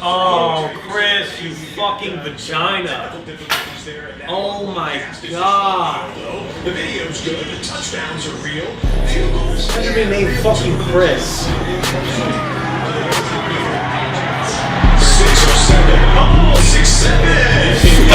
Oh, Chris, you fucking vagina. Oh my god. The video's good, the touchdowns are real. Should be named fucking Chris. 6 or 7. Oh, 6-7.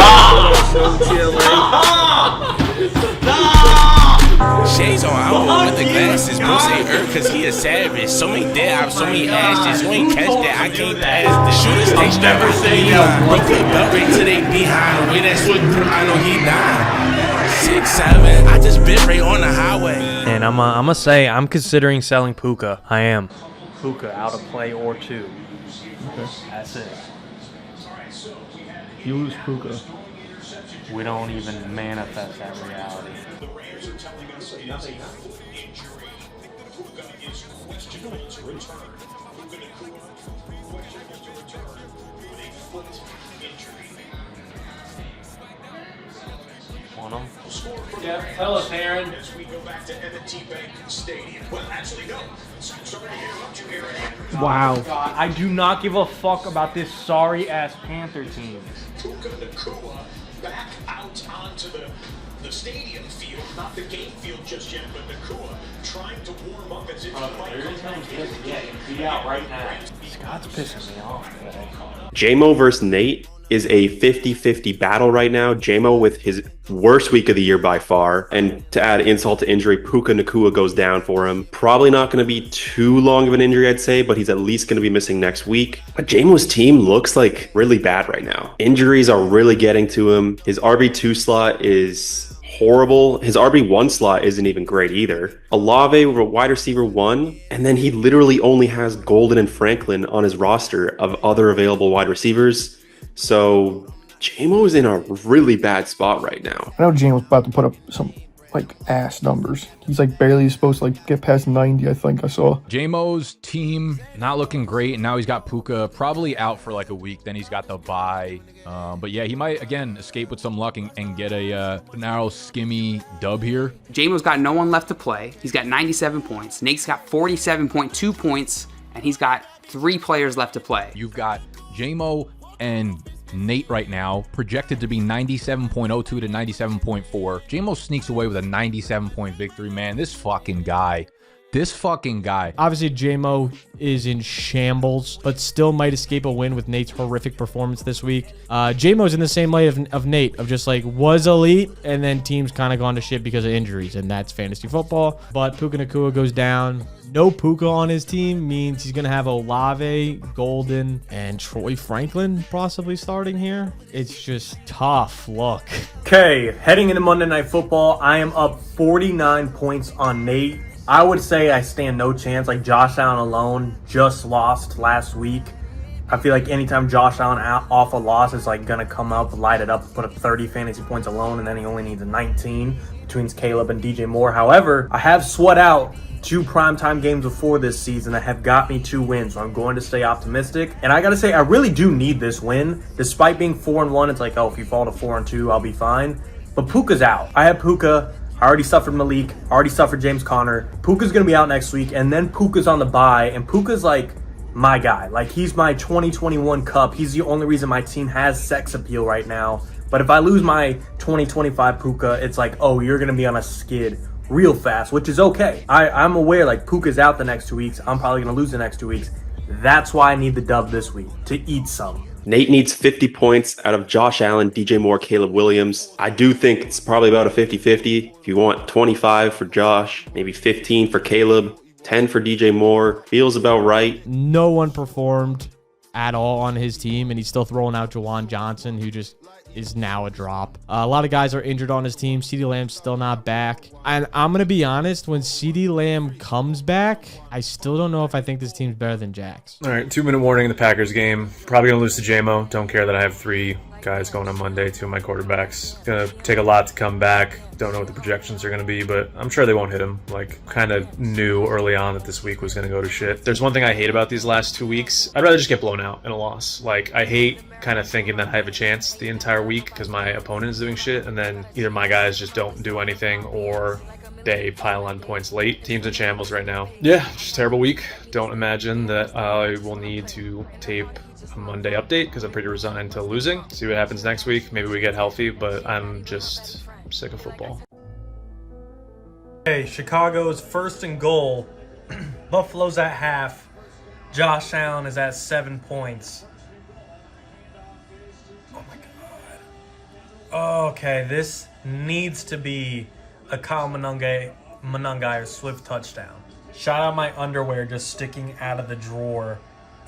Shades on, I don't know with the glasses. Bro say cause he a savage. So many dead ops, so many ashes. You ain't catch that, I can't pass this. Shooters, they never say that. They put belt right to they behind. The way that's what I know he died. 6-7, I just bit right on the highway. And I'm gonna say I'm considering selling Puka. I am. Puka out of play or two. Okay. That's it. You lose Puka. We don't even manifest that reality. The Raiders are telling us it is a foot injury. Puka is questionable to return. Puka questionable to return with a foot injury. Want them? Yeah, tell us, Aaron. As we go back to M&T Bank Stadium. Well, actually, no. Sorry to interrupt you, Aaron. Wow. God, I do not give a fuck about this sorry-ass Panther team. Puka Nacua back out onto the stadium field, not the game field just yet, but Nacua trying to warm up as if he might come back in. Be out right now. Scott's pissing me off today. JMO versus Nate is a 50-50 battle right now. JMO with his worst week of the year by far. And to add insult to injury, Puka Nacua goes down for him. Probably not going to be too long of an injury, I'd say, but he's at least going to be missing next week. But JMO's team looks like really bad right now. Injuries are really getting to him. His RB2 slot is horrible. His RB1 slot isn't even great either. Olave, wide receiver 1, and then he literally only has Golden and Franklin on his roster of other available wide receivers. So JMO's in a really bad spot right now. I know James was about to put up some ass numbers. He's barely supposed to get past 90, I think I saw. JMO's team not looking great, and now he's got Puka probably out for a week. Then he's got the bye. But yeah, he might again escape with some luck and get a narrow, skimmy dub here. JMO's got no one left to play. He's got 97 points. Nate's got 47.2 points, and he's got 3 players left to play. You've got JMO and Nate right now projected to be 97.02 to 97.4. JMO sneaks away with a 97-point victory, man. This fucking guy. Obviously, JMO is in shambles, but still might escape a win with Nate's horrific performance this week. JMO's in the same light of Nate, of just was elite, and then teams kind of gone to shit because of injuries, and that's fantasy football. But Puka Nacua goes down. No Puka on his team means he's going to have Olave, Golden, and Troy Franklin possibly starting here. It's just tough luck. Okay, heading into Monday Night Football, I am up 49 points on Nate. I would say I stand no chance. Josh Allen alone just lost last week. I feel anytime Josh Allen off a loss is going to come up, light it up, put up 30 fantasy points alone, and then he only needs a 19 between Caleb and DJ Moore. However, I have sweat out 2 primetime games before this season that have got me 2 wins, so I'm going to stay optimistic. And I gotta say, I really do need this win. Despite being 4-1, it's if you fall to 4-2, I'll be fine. But Puka's out. I have Puka. I already suffered Malik. I already suffered James Conner. Puka's gonna be out next week, and then Puka's on the bye, and Puka's my guy. He's my 2021 Cup. He's the only reason my team has sex appeal right now. But if I lose my 2025 Puka, it's oh, you're gonna be on a skid real fast, which is okay. I'm aware Puka's out the next 2 weeks. I'm probably going to lose the next 2 weeks. That's why I need the dub this week, to eat some. Nate needs 50 points out of Josh Allen, DJ Moore, Caleb Williams. I do think it's probably about a 50-50. If you want 25 for Josh, maybe 15 for Caleb, 10 for DJ Moore, feels about right. No one performed at all on his team, and he's still throwing out Jawan Johnson, who just is now a drop. A lot of guys are injured on his team. CeeDee Lamb's still not back. And I'm going to be honest, when CeeDee Lamb comes back, I still don't know if I think this team's better than Jack's. All right, 2-minute warning in the Packers game. Probably going to lose to JMO. Don't care that I have 3 guys going on Monday, 2 of my quarterbacks. Going to take a lot to come back. Don't know what the projections are going to be, but I'm sure they won't hit him. Kind of knew early on that this week was going to go to shit. There's one thing I hate about these last 2 weeks. I'd rather just get blown out in a loss. I hate kind of thinking that I have a chance the entire week because my opponent is doing shit, and then either my guys just don't do anything or they pile on points late. Team's in shambles right now. Yeah, just a terrible week. Don't imagine that I will need to tape a Monday update because I'm pretty resigned to losing. See what happens next week. Maybe we get healthy, but I'm just sick of football. Okay, Chicago's first and goal. Buffalo's at half. Josh Allen is at 7 points. Oh my God. Okay, this needs to be a Kyle Monangai or Swift touchdown. Shout out my underwear just sticking out of the drawer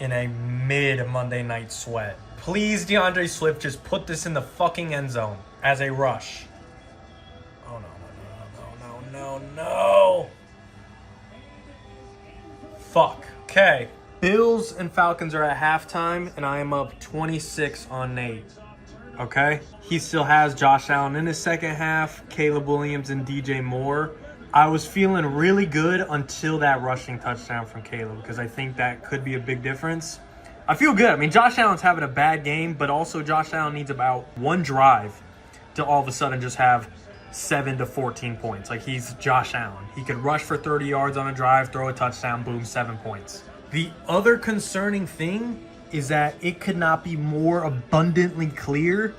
in a mid-Monday night sweat. Please, DeAndre Swift, just put this in the fucking end zone as a rush. Oh, no. Fuck. Okay. Bills and Falcons are at halftime, and I am up 26 on Nate. Okay? He still has Josh Allen in his second half, Caleb Williams and DJ Moore. I was feeling really good until that rushing touchdown from Caleb because I think that could be a big difference. I feel good. I mean, Josh Allen's having a bad game, but also Josh Allen needs about one drive to all of a sudden just have 7 to 14 points. Like, he's Josh Allen. He could rush for 30 yards on a drive, throw a touchdown, boom, 7 points. The other concerning thing is that it could not be more abundantly clear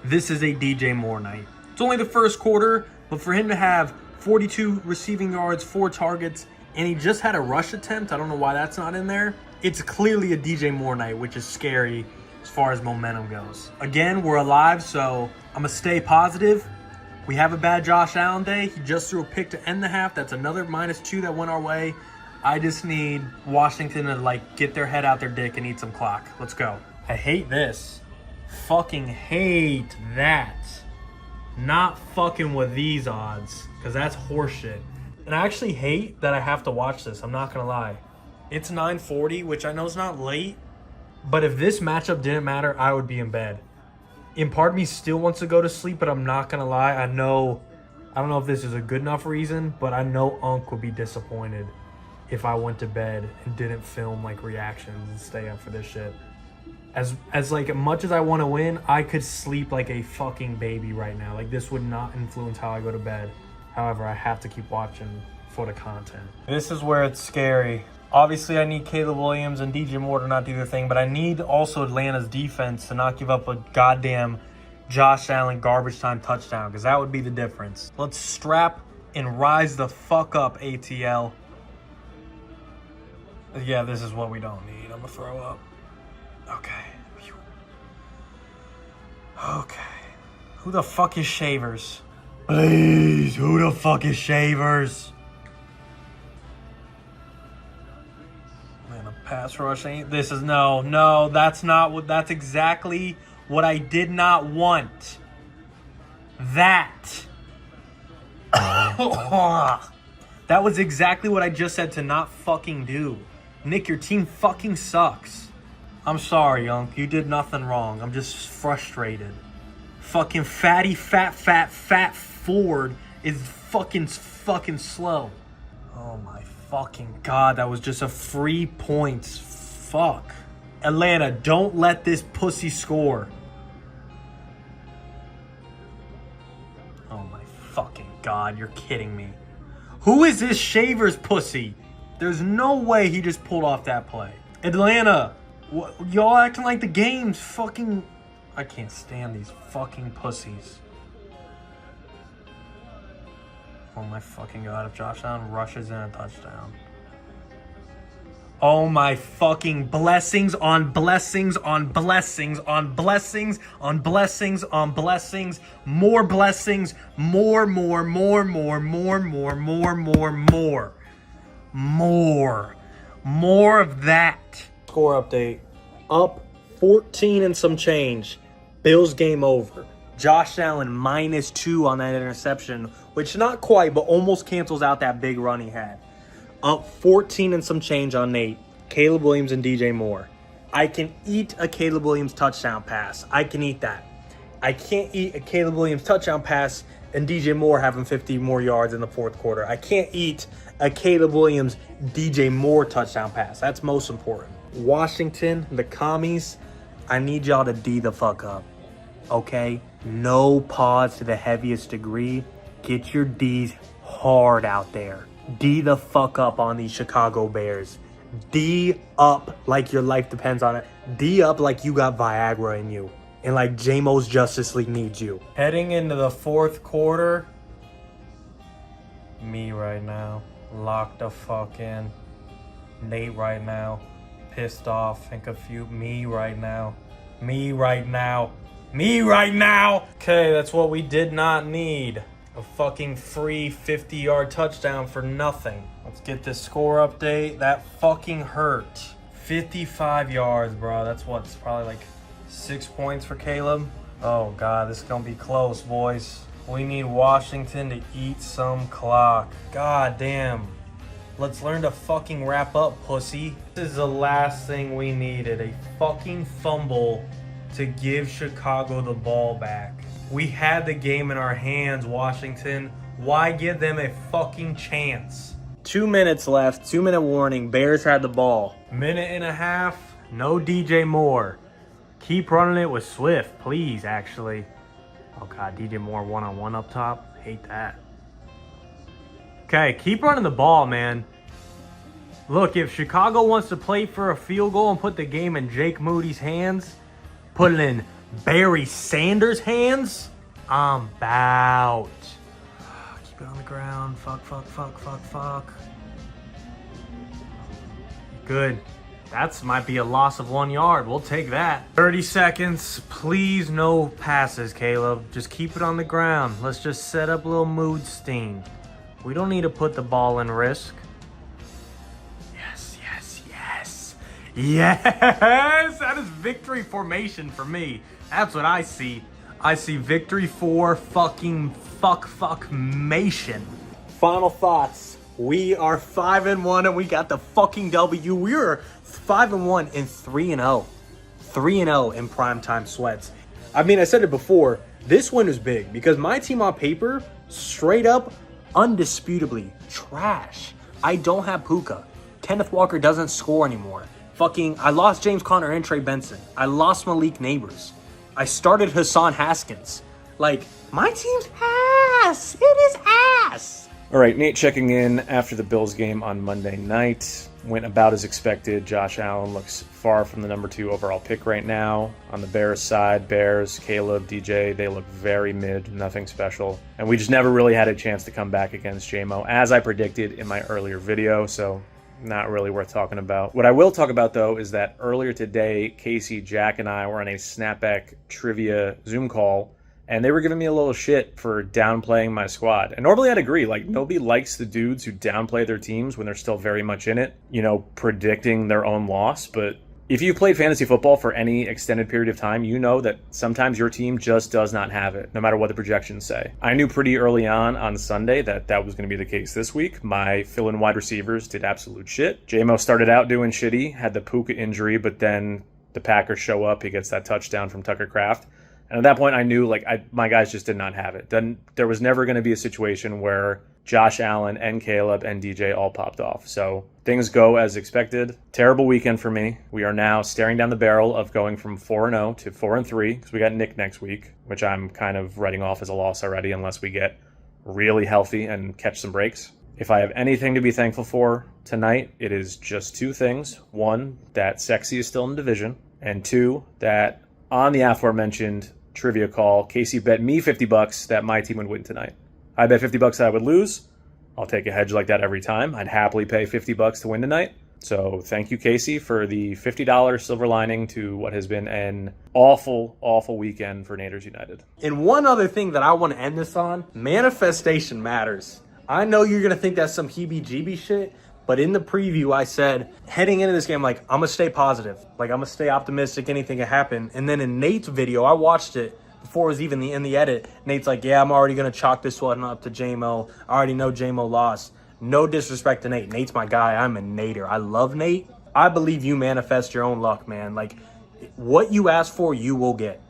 this is a DJ Moore night. It's only the first quarter, but for him to have 42 receiving yards, 4 targets, and he just had a rush attempt, I don't know why that's not in there. It's clearly a DJ Moore night, which is scary as far as momentum goes. Again, we're alive, so I'm going to stay positive. We have a bad Josh Allen day. He just threw a pick to end the half. That's another -2 that went our way. I just need Washington to, get their head out their dick and eat some clock. Let's go. I hate this. Fucking hate that. Not fucking with these odds, because that's horseshit. And I actually hate that I have to watch this. I'm not going to lie. It's 9:40, which I know is not late, but if this matchup didn't matter, I would be in bed. And part of me still wants to go to sleep, but I'm not going to lie. I don't know if this is a good enough reason, but I know Unc would be disappointed if I went to bed and didn't film reactions and stay up for this shit. As much as I want to win, I could sleep like a fucking baby right now. This would not influence how I go to bed. However, I have to keep watching for the content. This is where it's scary. Obviously, I need Caleb Williams and DJ Moore to not do their thing, but I need also Atlanta's defense to not give up a goddamn Josh Allen garbage time touchdown, because that would be the difference. Let's strap and rise the fuck up, ATL. Yeah, this is what we don't need. I'm gonna throw up. Okay. Phew. Okay. Who the fuck is Shavers? Please, who the fuck is Shavers? Man, a pass rush ain't. This is no, that's not what. That's exactly what I did not want. That. That was exactly what I just said to not fucking do. Nick, your team fucking sucks. I'm sorry, Unc. You did nothing wrong. I'm just frustrated. Fucking fat Ford is fucking slow. Oh my fucking God. That was just a free points. Fuck. Atlanta, don't let this pussy score. Oh my fucking God. You're kidding me. Who is this Shavers pussy? There's no way he just pulled off that play. Atlanta, y'all acting like the game's fucking... I can't stand these fucking pussies. Oh my fucking God, if Josh Allen rushes in a touchdown. Oh my fucking blessings on blessings on blessings on blessings on blessings on blessings. More blessings. More. More of that. Score update. Up 14 and some change. Bills game over. Josh Allen -2 on that interception, which not quite, but almost cancels out that big run he had. Up 14 and some change on Nate. Caleb Williams and DJ Moore. I can eat a Caleb Williams touchdown pass. I can eat that. I can't eat a Caleb Williams touchdown pass and DJ Moore having 50 more yards in the fourth quarter. I can't eat a Caleb Williams, DJ Moore touchdown pass. That's most important. Washington, the commies, I need y'all to D the fuck up. Okay? No pause to the heaviest degree. Get your D's hard out there. D the fuck up on these Chicago Bears. D up like your life depends on it. D up like you got Viagra in you. And like J-Mo's Justice League needs you. Heading into the fourth quarter, me right now, locked the fuck in. Nate right now, pissed off and confused. Me right now. Me right now. Me right now. Okay, that's what we did not need. A fucking free 50-yard touchdown for nothing. Let's get this score update. That fucking hurt. 55 yards, bro. That's what? It's probably like 6 points for Caleb. Oh, God, this is going to be close, boys. We need Washington to eat some clock. God damn. Let's learn to fucking wrap up, pussy. This is the last thing we needed. A fucking fumble to give Chicago the ball back. We had the game in our hands, Washington. Why give them a fucking chance? 2 minutes left. 2-minute warning. Bears had the ball. Minute and a half. No DJ Moore. Keep running it with Swift, please, actually. Oh, God. DJ Moore one-on-one up top. Hate that. Okay, keep running the ball, man. Look, if Chicago wants to play for a field goal and put the game in Jake Moody's hands, put it in Barry Sanders' hands, I'm bout. Keep it on the ground. Fuck. Good. That might be a loss of 1 yard. We'll take that. 30 seconds. Please no passes, Caleb. Just keep it on the ground. Let's just set up a little mood sting. We don't need to put the ball in risk. Yes! That is victory formation for me. That's what I see. I see victory for fucking fuck-mation. Final thoughts. We are 5-1 and we got the fucking W. We are 5-1 and 3-0. 3-0 in primetime sweats. I mean, I said it before. This win is big because my team on paper, straight up, undisputably trash. I don't have Puka. Kenneth Walker doesn't score anymore. I lost James Conner and Trey Benson. I lost Malik Neighbors. I started Hassan Haskins. Like, my team's ass. It is ass. All right, Nate checking in after the Bills game on Monday night. Went about as expected. Josh Allen looks far from the number 2 overall pick right now. On the Bears side, Bears, Caleb, DJ, they look very mid, nothing special. And we just never really had a chance to come back against J-Mo, as I predicted in my earlier video, so not really worth talking about. What I will talk about, though, is that earlier today, Casey, Jack, and I were on a snapback trivia Zoom call, and they were giving me a little shit for downplaying my squad. And normally I'd agree. Like, nobody likes the dudes who downplay their teams when they're still very much in it, you know, predicting their own loss. But if you've played fantasy football for any extended period of time, you know that sometimes your team just does not have it, no matter what the projections say. I knew pretty early on Sunday that was going to be the case this week. My fill-in wide receivers did absolute shit. J-Mo started out doing shitty, had the Puka injury, but then the Packers show up. He gets that touchdown from Tucker Kraft. And at that point, I knew my guys just did not have it. Then there was never going to be a situation where Josh Allen and Caleb and DJ all popped off. So things go as expected. Terrible weekend for me. We are now staring down the barrel of going from 4-0 to 4-3 because we got Nick next week, which I'm kind of writing off as a loss already unless we get really healthy and catch some breaks. If I have anything to be thankful for tonight, it is just 2 things. 1, that Sexy is still in the division. And 2, that on the aforementioned trivia call, Casey bet me $50 that my team would win tonight. I bet $50 that I would lose. I'll take a hedge like that every time. I'd happily pay $50 to win tonight. So thank you, Casey, for the $50 silver lining to what has been an awful, awful weekend for Naders United. And one other thing that I want to end this on, manifestation matters. I know you're going to think that's some heebie-jeebie shit, but in the preview, I said, heading into this game, like, I'm going to stay positive. Like, I'm going to stay optimistic. Anything can happen. And then in Nate's video, I watched it before it was even in the edit. Nate's like, yeah, I'm already going to chalk this one up to J-Mo. I already know J-Mo lost. No disrespect to Nate. Nate's my guy. I'm a Nader. I love Nate. I believe you manifest your own luck, man. Like, what you ask for, you will get.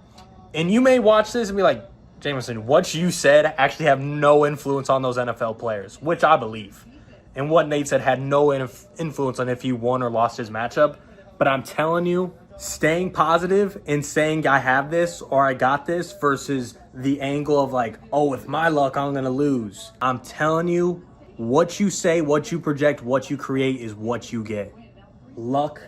And you may watch this and be like, Jameson, what you said actually have no influence on those NFL players, which I believe. And what Nate said had no influence on if he won or lost his matchup. But I'm telling you, staying positive and saying I have this or I got this versus the angle of like, oh, with my luck, I'm going to lose. I'm telling you, what you say, what you project, what you create is what you get. luck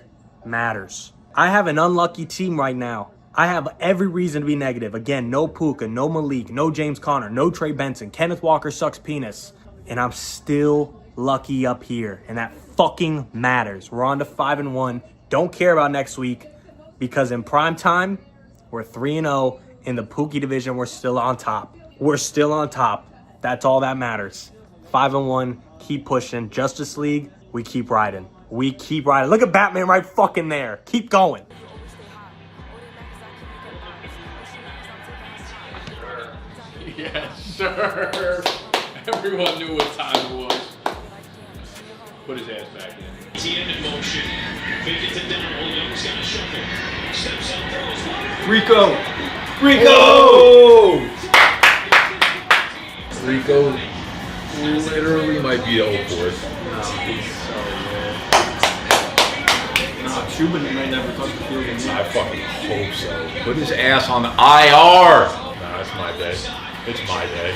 matters. I have an unlucky team right now. I have every reason to be negative. Again, no Puka, no Malik, no James Conner, no Trey Benson. Kenneth Walker sucks penis. And I'm still lucky up here. And that fucking matters. We're on to 5-1. Don't care about next week because in prime time, we're 3-0. In the Pookie division, we're still on top. We're still on top. That's all that matters. 5-1. Keep pushing. Justice League, we keep riding. We keep riding. Look at Batman right fucking there. Keep going. Yes, sir. Everyone knew what time it was. Put his ass back in. TM in motion. Fake it to Dowdle. Young's got a shuffle. Steps up, throws one. Rico! Rico literally might be the 04th. Cuban may never touch the field again. I fucking hope so. Put his ass on the IR. Nah, it's my day. It's my day.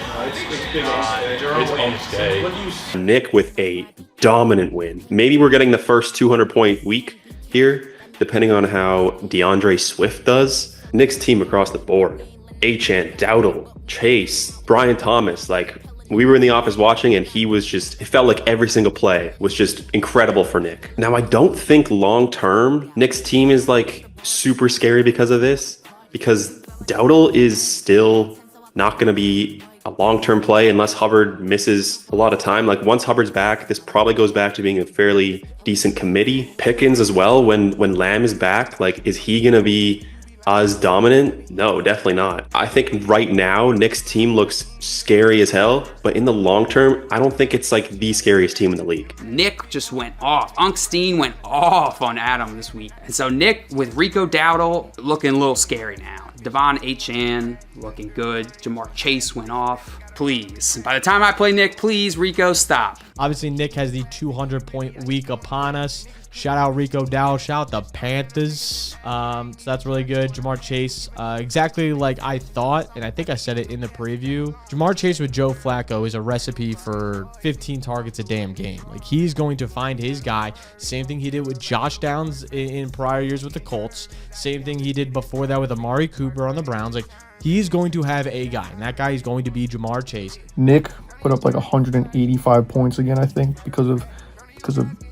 It's Hump's day. Nick with a dominant win. Maybe we're getting the first 200-point week here, depending on how DeAndre Swift does. Nick's team across the board. HN, Dowdle, Chase, Brian Thomas, like we were in the office watching and he was just, it felt like every single play was just incredible for Nick. Now, I don't think long-term Nick's team is like super scary because of this, because Dowdle is still not going to be a long-term play unless Hubbard misses a lot of time. Like once Hubbard's back, this probably goes back to being a fairly decent committee. Pickens as well, when Lamb is back, like is he going to be as dominant? No, definitely not. I think right now, Nick's team looks scary as hell, but in the long term, I don't think it's like the scariest team in the league. Nick just went off. Unkstein went off on Adam this week. And so Nick with Rico Dowdle looking a little scary now. Devon Achane looking good. Jamar Chase went off. Please. By the time I play Nick, please, Rico, stop. Obviously, Nick has the 200-point week upon us. Shout out Rico Dowdle. Shout out the Panthers. So that's really good. Jamar Chase, exactly like I thought, and I think I said it in the preview. Jamar Chase with Joe Flacco is a recipe for 15 targets a damn game. Like he's going to find his guy. Same thing he did with Josh Downs in prior years with the Colts. Same thing he did before that with Amari Cooper on the Browns. Like he's going to have a guy, and that guy is going to be Jamar Chase. Nick put up like 185 points again, I think, because of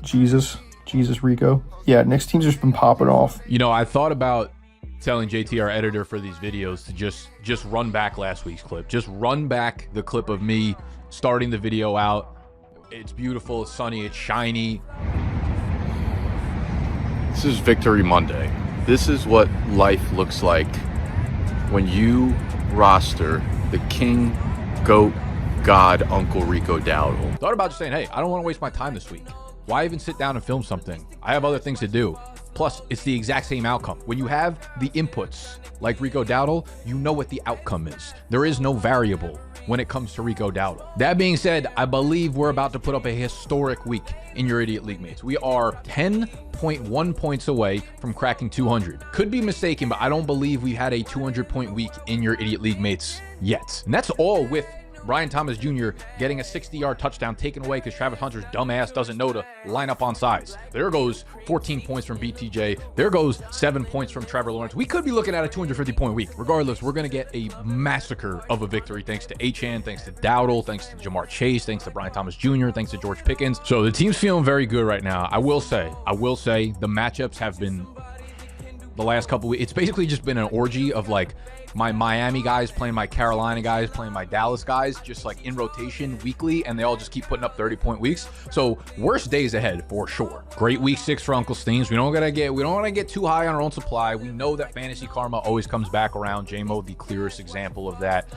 Jesus Rico. Yeah, Nick's team's just been popping off. You know, I thought about telling JT, our editor for these videos, to just run back last week's clip. Just run back the clip of me starting the video out. It's beautiful, it's sunny, it's shiny. This is Victory Monday. This is what life looks like when you roster the king, goat, god, Uncle Rico Dowdle. Thought about just saying, hey, I don't want to waste my time this week. Why even sit down and film something? I have other things to do. Plus, it's the exact same outcome. When you have the inputs like Rico Dowdle, you know what the outcome is. There is no variable when it comes to Rico Dowdle. That being said, I believe we're about to put up a historic week in your Idiot League Mates. We are 10.1 points away from cracking 200. Could be mistaken, but I don't believe we had a 200-point week in your Idiot League Mates yet. And that's all with Brian Thomas Jr. getting a 60-yard touchdown taken away because Travis Hunter's dumbass doesn't know to line up on sides. There goes 14 points from BTJ. There goes 7 points from Trevor Lawrence. We could be looking at a 250-point week. Regardless, we're going to get a massacre of a victory thanks to Achane, thanks to Dowdle, thanks to Jamar Chase, thanks to Brian Thomas Jr., thanks to George Pickens. So the team's feeling very good right now. I will say the matchups have been the last couple weeks. It's basically just been an orgy of like my Miami guys playing my Carolina guys, playing my Dallas guys, just like in rotation weekly, and they all just keep putting up 30-point weeks. So worst days ahead for sure. Great week 6 for Uncle Steens. We don't want to get too high on our own supply. We know that fantasy karma always comes back around. JMO, the clearest example of that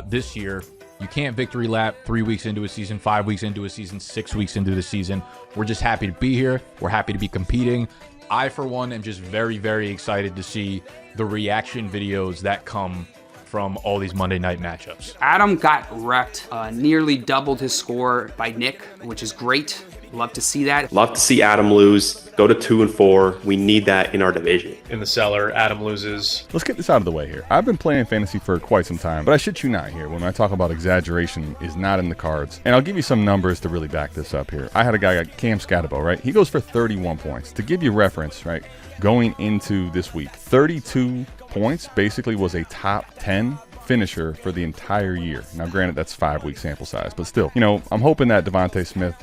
this year. You can't victory lap 3 weeks into a season, 5 weeks into a season, 6 weeks into the season. We're just happy to be here. We're happy to be competing. I, for one, am just very, very excited to see the reaction videos that come from all these Monday night matchups. Adam got wrecked, nearly doubled his score by Nick, which is great. Love to see that. Love to see Adam lose. Go to 2-4. We need that in our division. In the cellar, Adam loses. Let's get this out of the way here. I've been playing fantasy for quite some time, but I shit you not here when I talk about exaggeration is not in the cards. And I'll give you some numbers to really back this up here. I had a guy, Cam Scatabo, right? He goes for 31 points. To give you reference, right, going into this week, 32 points basically was a top 10 finisher for the entire year. Now, granted, that's 5-week sample size, but still, I'm hoping that Devontae Smith,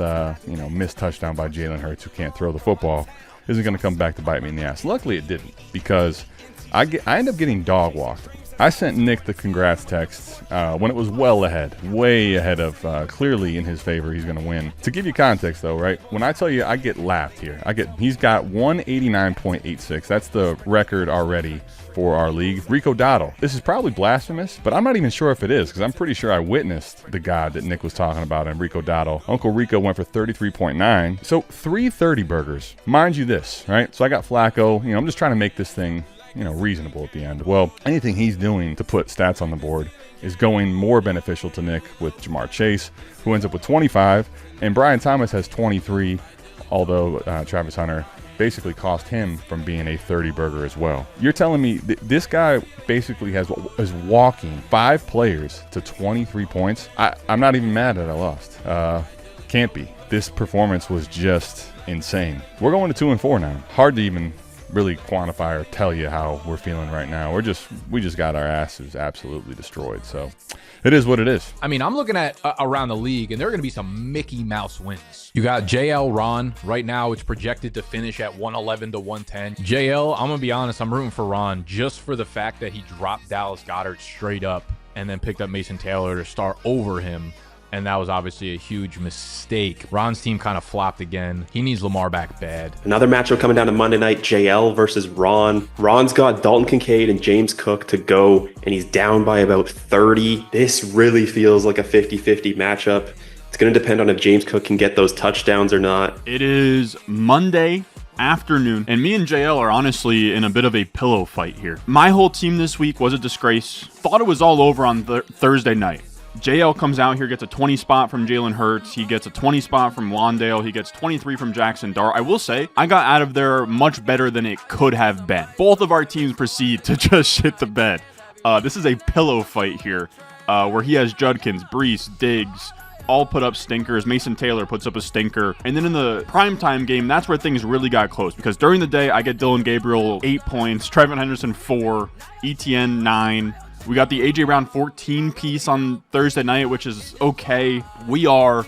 missed touchdown by Jalen Hurts, who can't throw the football, isn't going to come back to bite me in the ass. Luckily, it didn't, because I end up getting dog walked. I sent Nick the congrats text when it was well ahead, way ahead of clearly in his favor. He's going to win. To give you context, though, right? When I tell you I get laughed here, he's got 189.86. That's the record already for our league. Rico Dowdle. This is probably blasphemous, but I'm not even sure if it is, because I'm pretty sure I witnessed the God that Nick was talking about in Rico Dowdle. Uncle Rico went for 33.9. So 330 burgers. Mind you this, right? So I got Flacco. I'm just trying to make this thing reasonable at the end. Well, anything he's doing to put stats on the board is going more beneficial to Nick with Jamar Chase, who ends up with 25, and Brian Thomas has 23, although Travis Hunter basically cost him from being a 30 burger as well. You're telling me this guy basically is walking 5 players to 23 points? I'm not even mad that I lost. Can't be. This performance was just insane. We're going to 2-4 now. Hard to even really quantify or tell you how we're feeling right now. We just got our asses absolutely destroyed. So it is what it is. I mean, I'm looking at around the league, and there are going to be some Mickey Mouse wins. You got JL Ron right now. It's projected to finish at 111 to 110. JL, I'm going to be honest, I'm rooting for Ron just for the fact that he dropped Dallas Goedert straight up and then picked up Mason Taylor to start over him. And that was obviously a huge mistake. Ron's team kind of flopped again. He needs Lamar back bad. Another matchup coming down to Monday night, JL versus Ron. Ron's got Dalton Kincaid and James Cook to go, and he's down by about 30. This really feels like a 50-50 matchup. It's going to depend on if James Cook can get those touchdowns or not. It is Monday afternoon, and me and JL are honestly in a bit of a pillow fight here. My whole team this week was a disgrace. Thought it was all over on Thursday night. JL comes out here, gets a 20 spot from Jalen Hurts. He gets a 20 spot from Wandale. He gets 23 from Jackson Dart. I will say, I got out of there much better than it could have been. Both of our teams proceed to just shit the bed. This is a pillow fight here, where he has Judkins, Brees, Diggs, all put up stinkers. Mason Taylor puts up a stinker. And then in the primetime game, that's where things really got close, because during the day, I get Dylan Gabriel 8 points, Trevin Henderson 4, ETN 9. We got the AJ Brown 14 piece on Thursday night, which is okay. We are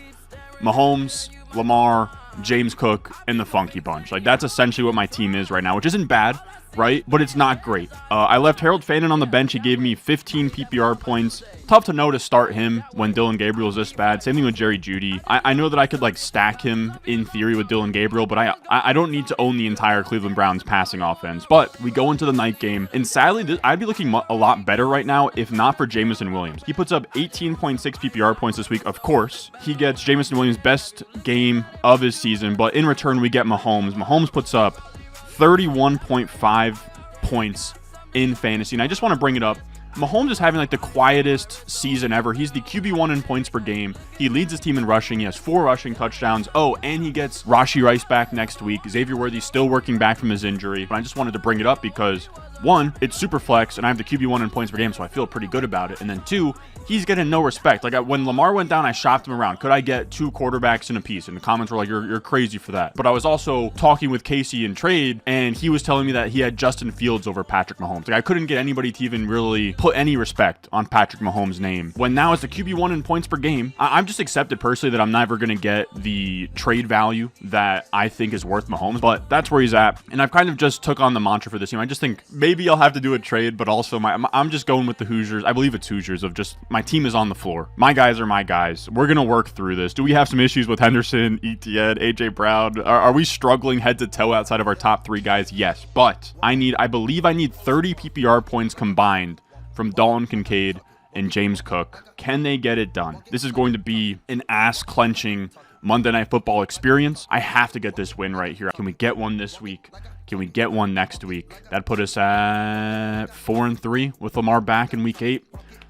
Mahomes, Lamar, James Cook, and the Funky Bunch. Like, that's essentially what my team is right now, which isn't bad, right? But it's not great. I left Harold Fannin on the bench. He gave me 15 PPR points. Tough to know to start him when Dylan Gabriel's this bad. Same thing with Jerry Jeudy. I know that I could stack him in theory with Dylan Gabriel, but I don't need to own the entire Cleveland Browns passing offense. But we go into the night game, and sadly, I'd be looking a lot better right now if not for Jameson Williams. He puts up 18.6 PPR points this week. Of course, he gets Jameson Williams' best game of his season, but in return, we get Mahomes. Mahomes puts up 31.5 points in fantasy, and I just want to bring it up. Mahomes is having the quietest season ever. He's the QB1 in points per game. He leads his team in rushing. He has 4 rushing touchdowns. Oh, and he gets Rashee Rice back next week. Xavier Worthy's still working back from his injury. But I just wanted to bring it up because, 1, it's super flex, and I have the QB1 in points per game, so I feel pretty good about it. And then 2, he's getting no respect. When Lamar went down, I shopped him around. Could I get 2 quarterbacks in a piece? And the comments were like, you're crazy for that. But I was also talking with Casey in trade, and he was telling me that he had Justin Fields over Patrick Mahomes. I couldn't get anybody to even really put any respect on Patrick Mahomes' name. When now it's the QB1 in points per game, I've just accepted personally that I'm never going to get the trade value that I think is worth Mahomes, but that's where he's at. And I've kind of just took on the mantra for this team. I just think maybe I'll have to do a trade, but also I'm just going with the Hoosiers. I believe it's Hoosiers of just my team is on the floor. My guys are my guys. We're going to work through this. Do we have some issues with Henderson, ETN, AJ Brown? Are we struggling head to toe outside of our top 3 guys? Yes, but I believe I need 30 PPR points combined from Dalton Kincaid and James Cook. Can they get it done? This is going to be an ass-clenching Monday Night Football experience. I have to get this win right here. Can we get one this week? Can we get one next week? That'd put us at 4-3 with Lamar back in week 8.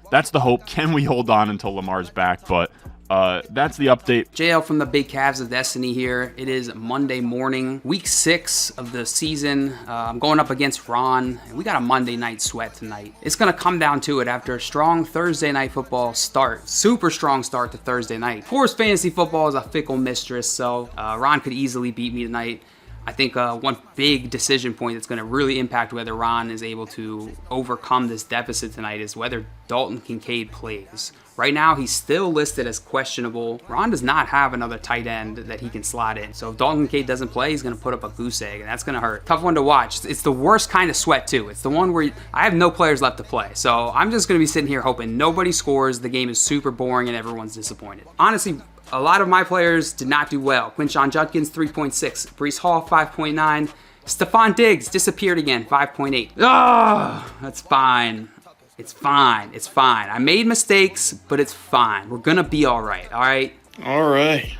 That's the hope. Can we hold on until Lamar's back? But That's the update. JL from the Big Cavs of Destiny here. It is Monday morning, week 6 of the season. I'm going up against Ron, and we got a Monday night sweat tonight. It's going to come down to it after a strong Thursday night football start. Super strong start to Thursday night. Of course, fantasy football is a fickle mistress, so Ron could easily beat me tonight. I think one big decision point that's going to really impact whether Ron is able to overcome this deficit tonight is whether Dalton Kincaid plays. Right now, he's still listed as questionable. Ron does not have another tight end that he can slot in. So if Dalton Kincaid doesn't play, he's going to put up a goose egg, and that's going to hurt. Tough one to watch. It's the worst kind of sweat, too. It's the one where I have no players left to play. So I'm just going to be sitting here hoping nobody scores, the game is super boring, and everyone's disappointed. Honestly, a lot of my players did not do well. Quinshon Judkins, 3.6. Breece Hall, 5.9. Stephon Diggs disappeared again, 5.8. Oh, that's fine. It's fine. It's fine. I made mistakes, but it's fine. We're going to be all right, all right? All right.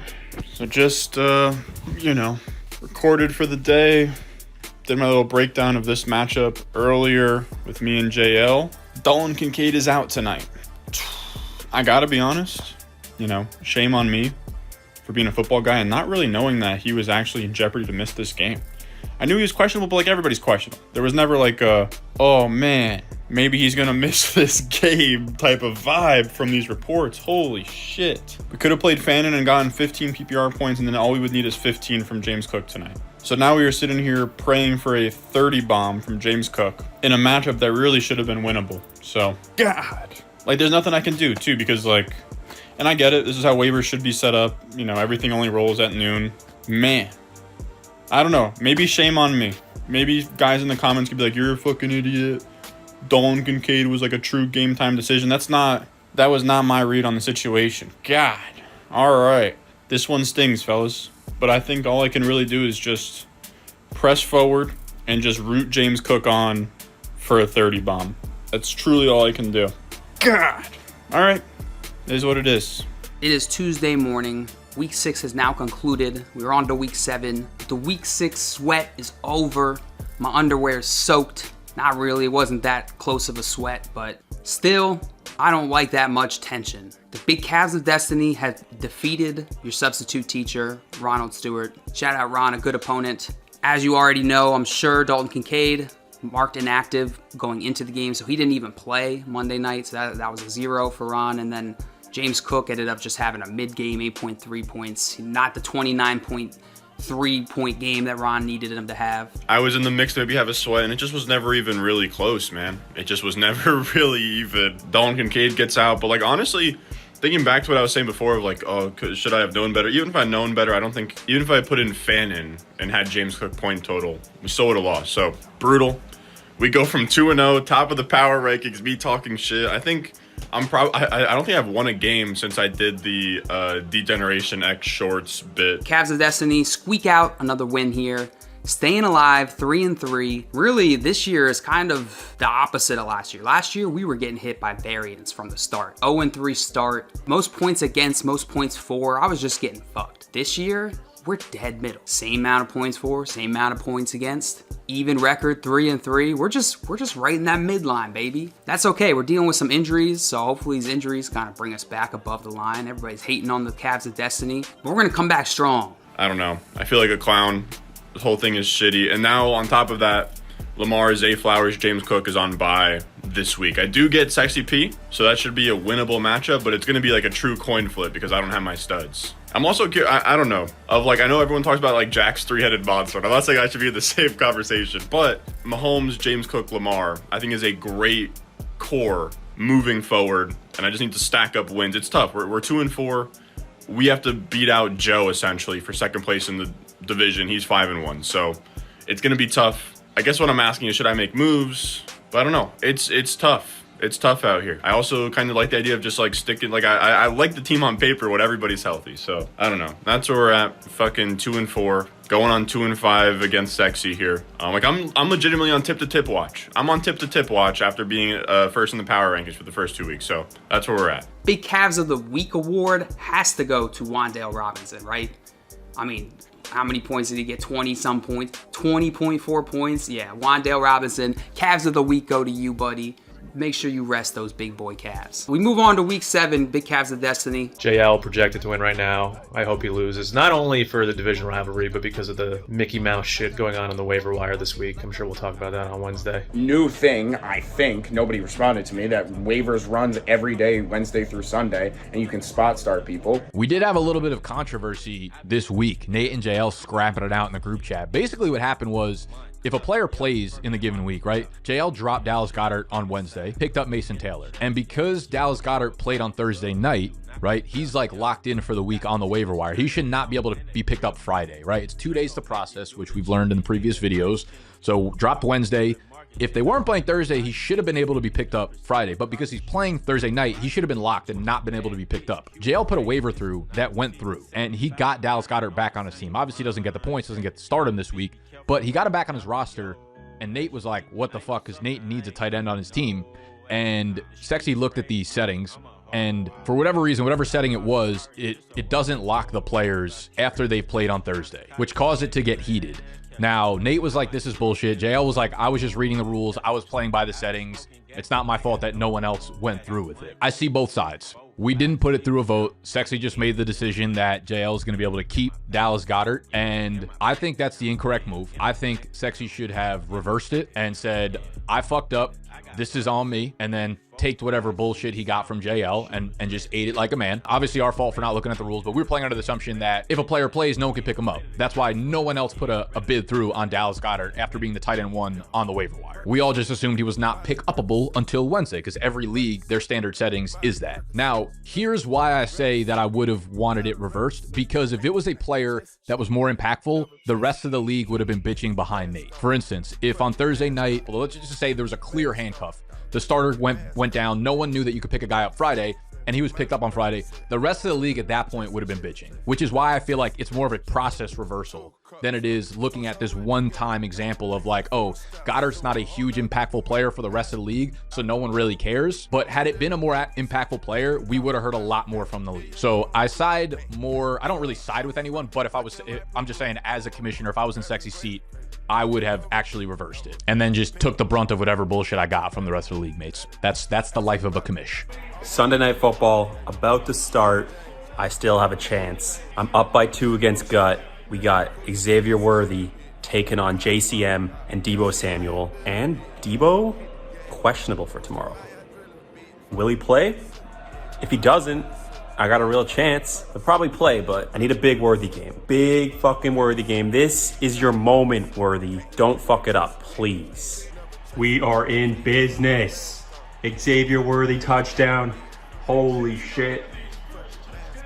So just, recorded for the day. Did my little breakdown of this matchup earlier with me and JL. Dalton Kincaid is out tonight. I got to be honest. Shame on me for being a football guy and not really knowing that he was actually in jeopardy to miss this game. I knew he was questionable, but everybody's questionable. There was never oh man, maybe he's going to miss this game type of vibe from these reports. Holy shit. We could have played Fannin and gotten 15 PPR points, and then all we would need is 15 from James Cook tonight. So now we are sitting here praying for a 30 bomb from James Cook in a matchup that really should have been winnable. So, God. There's nothing I can do, too, because, and I get it. This is how waivers should be set up. Everything only rolls at noon. Man. I don't know. Maybe shame on me. Maybe guys in the comments could be like, you're a fucking idiot. Dalton Kincaid was a true game time decision. That was not my read on the situation. God. All right. This one stings, fellas. But I think all I can really do is just press forward and just root James Cook on for a 30 bomb. That's truly all I can do. God. All right. It is what it is. It is Tuesday morning. Week 6 has now concluded. We're on to week 7. The week 6 sweat is over. My underwear is soaked. Not really. It wasn't that close of a sweat, but still, I don't like that much tension. The Big Cavs of Destiny have defeated your substitute teacher, Ronald Stewart. Shout out Ron, a good opponent. As you already know, I'm sure Dalton Kincaid marked inactive going into the game, so he didn't even play Monday night, so that was a 0 for Ron. And then James Cook ended up just having a mid-game 8.3 points, not the 29.3 point game that Ron needed him to have. I was in the mix to maybe have a sweat, and it just was never even really close, man. It just was never really even. Dalton Kincaid gets out, but honestly, thinking back to what I was saying before of should I have known better? Even if I'd known better, I don't think, even if I put in Fannin and had James Cook point total, we still would have lost. So, brutal. We go from 2-0, top of the power rankings, me talking shit. I think I don't think I've won a game since I did the Degeneration X Shorts bit. Cavs of Destiny squeak out another win here. Staying alive, 3-3. Really, this year is kind of the opposite of last year. Last year, we were getting hit by variance from the start. 0-3 start. Most points against, most points for. I was just getting fucked. This year, we're dead middle. Same amount of points for, same amount of points against. Even record, 3-3. We're just right in that midline, baby. That's okay. We're dealing with some injuries, so hopefully these injuries kind of bring us back above the line. Everybody's hating on the Cavs of Destiny, but we're gonna come back strong. I don't know. I feel like a clown. This whole thing is shitty. And now on top of that, Lamar, Zay Flowers, James Cook is on bye this week. I do get Sexy P, so that should be a winnable matchup, but it's going to be a true coin flip because I don't have my studs. I'm also curious, I don't know, I know everyone talks about Jack's three-headed monster. I'm not saying I should be in the same conversation, but Mahomes, James Cook, Lamar, I think is a great core moving forward, and I just need to stack up wins. It's tough. We're 2-4. We have to beat out Joe essentially for second place in the division. He's 5-1, so it's going to be tough. I guess what I'm asking is, should I make moves? But I don't know. It's tough. It's tough out here. I also kind of like the idea of just sticking. I like the team on paper when everybody's healthy. So I don't know. That's where we're at. Fucking 2-4, going on 2-5 against Sexy here. I'm legitimately on tip to tip watch. I'm on tip to tip watch after being first in the power rankings for the first 2 weeks. So that's where we're at. Big Cavs of the Week award has to go to Wan'Dale Robinson, right? I mean, how many points did he get? 20-some points. 20.4 points. Yeah, Wan'Dale Robinson. Cavs of the Week go to you, buddy. make sure you rest those big boy Cavs. We move on to week 7, big Cavs of destiny. JL projected to win right now. I hope he loses, not only for the division rivalry, but because of the Mickey Mouse shit going on the waiver wire this week. I'm sure we'll talk about that on Wednesday. New thing, I think, nobody responded to me, that waivers runs every day, Wednesday through Sunday, and you can spot start people. We did have a little bit of controversy this week. Nate and JL scrapping it out in the group chat. Basically what happened was, if a player plays in the given week, right, JL dropped Dallas Goedert on Wednesday, picked up Mason Taylor. And because Dallas Goedert played on Thursday night, right, he's like locked in for the week on the waiver wire. He should not be able to be picked up Friday, right? It's 2 days to process, which we've learned in the previous videos. So dropped Wednesday. If they weren't playing Thursday, he should have been able to be picked up Friday. But because he's playing Thursday night, he should have been locked and not been able to be picked up. JL put a waiver through that went through, and he got Dallas Goedert back on his team. Obviously, he doesn't get the points, doesn't get to start him this week, but he got him back on his roster. And Nate was like, what the fuck? Because Nate needs a tight end on his team. And Sexy looked at these settings, and for whatever reason, whatever setting it was, it doesn't lock the players after they've played on Thursday, which caused it to get heated. Now, Nate was like, this is bullshit. JL was like, I was just reading the rules. I was playing by the settings. It's not my fault that no one else went through with it. I see both sides. We didn't put it through a vote. Sexy just made the decision that JL is going to be able to keep Dallas Goedert, and I think that's the incorrect move. I think Sexy should have reversed it and said, I fucked up. This is on me, and then take whatever bullshit he got from JL and just ate it like a man. Obviously our fault for not looking at the rules, but we were playing under the assumption that if a player plays, no one can pick him up. That's why no one else put a bid through on Dallas Goedert after being the tight end 1 on the waiver wire. We all just assumed he was not pick upable until Wednesday, because every league, their standard settings is that. Now, here's why I say that I would have wanted it reversed, because if it was a player that was more impactful, the rest of the league would have been bitching behind Nate. For instance, if on Thursday night, well, let's just say there was a clear handcuff, the starter went down, no one knew that you could pick a guy up Friday, and he was picked up on Friday, the rest of the league at that point would have been bitching, which is why I feel like it's more of a process reversal than it is looking at this one-time example of like, oh, Goddard's not a huge impactful player for the rest of the league, so no one really cares. But had it been a more impactful player, we would have heard a lot more from the league. So I side more, I don't really side with anyone, but I'm just saying as a commissioner, if I was in Sexy's seat, I would have actually reversed it and then just took the brunt of whatever bullshit I got from the rest of the league mates. That's the life of a commish. Sunday Night Football about to start. I still have a chance. I'm up by 2 against Gut. We got Xavier Worthy taking on JCM and Debo Samuel. And Debo, questionable for tomorrow. Will he play? If he doesn't, I got a real chance. He'll probably play, but I need a big Worthy game. Big fucking Worthy game. This is your moment, Worthy. Don't fuck it up, please. We are in business. Xavier Worthy touchdown. Holy shit.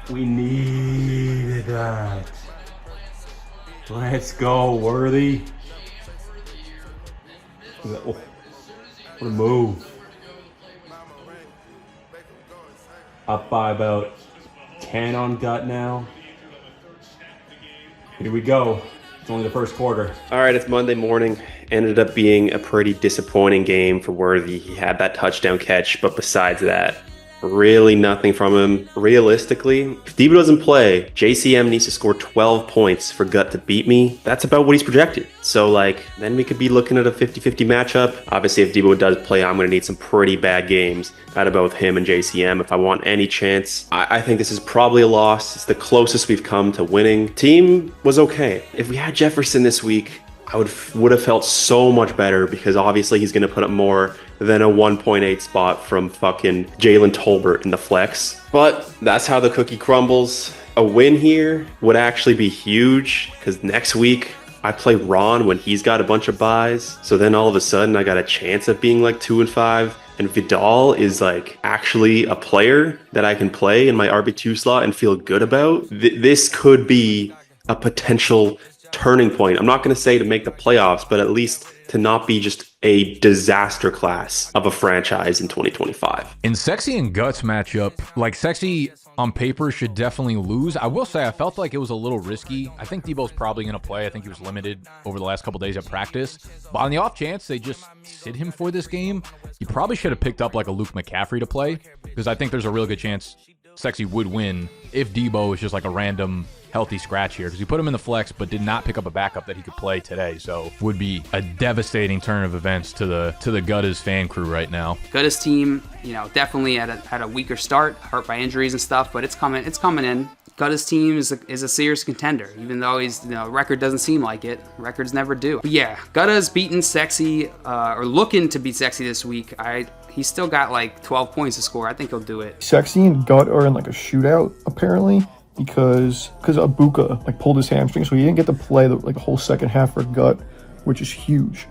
We needed that. Let's go, Worthy. Oh, what a move. Up by about 10 on Gut now. Here we go. It's only the first quarter. All right, it's Monday morning. Ended up being a pretty disappointing game for Worthy. He had that touchdown catch, but besides that, really nothing from him. Realistically, if Debo doesn't play, JCM needs to score 12 points for Gut to beat me. That's about what he's projected. So, then we could be looking at a 50-50 matchup. Obviously, if Debo does play, I'm going to need some pretty bad games out of both him and JCM if I want any chance. I think this is probably a loss. It's the closest we've come to winning. Team was okay. If we had Jefferson this week, I would have felt so much better, because obviously he's going to put up more than a 1.8 spot from fucking Jalen Tolbert in the flex. But that's how the cookie crumbles. A win here would actually be huge, because next week I play Ron when he's got a bunch of buys. So then all of a sudden I got a chance of being 2-5. And Vidal is actually a player that I can play in my RB2 slot and feel good about. This could be a potential turning point. I'm not going to say to make the playoffs, but at least to not be just a disaster class of a franchise in 2025. In Sexy and Guts matchup, Sexy on paper should definitely lose. I will say I felt like it was a little risky. I think Debo's probably going to play. I think he was limited over the last couple days at practice. But on the off chance they just sit him for this game, you probably should have picked up a Luke McCaffrey to play, because I think there's a real good chance Sexy would win if Debo is just like a random healthy scratch here, because he put him in the flex but did not pick up a backup that he could play today. So would be a devastating turn of events to the Guttas fan crew right now. Guttas team, definitely had a weaker start, hurt by injuries and stuff, but it's coming in. Guttas team is a serious contender, even though he's record doesn't seem like it. Records never do. But yeah, Guttas beating Sexy or looking to beat Sexy this week. He's still got like 12 points to score. I think he'll do it. Sexy and Gut are in like a shootout apparently because Puka like pulled his hamstring, so he didn't get to play the whole second half for Gut, which is huge.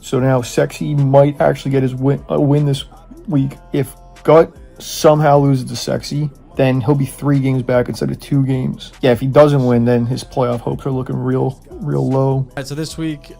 So now Sexy might actually get his win this week. If Gut somehow loses to Sexy, then he'll be 3 games back instead of 2 games. Yeah, if he doesn't win, then his playoff hopes are looking real low. All right, so this week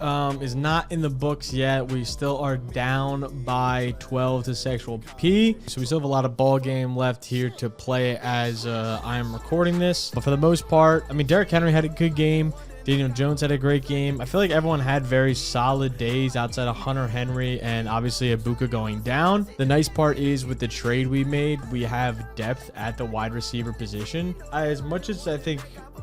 is not in the books yet. We still are down by 12 to Sexual P. So we still have a lot of ball game left here to play as I'm recording this. But for the most part, Derrick Henry had a good game. Daniel Jones had a great game. I feel like everyone had very solid days outside of Hunter Henry and obviously Puka going down. The nice part is with the trade we made, we have depth at the wide receiver position. As much as I think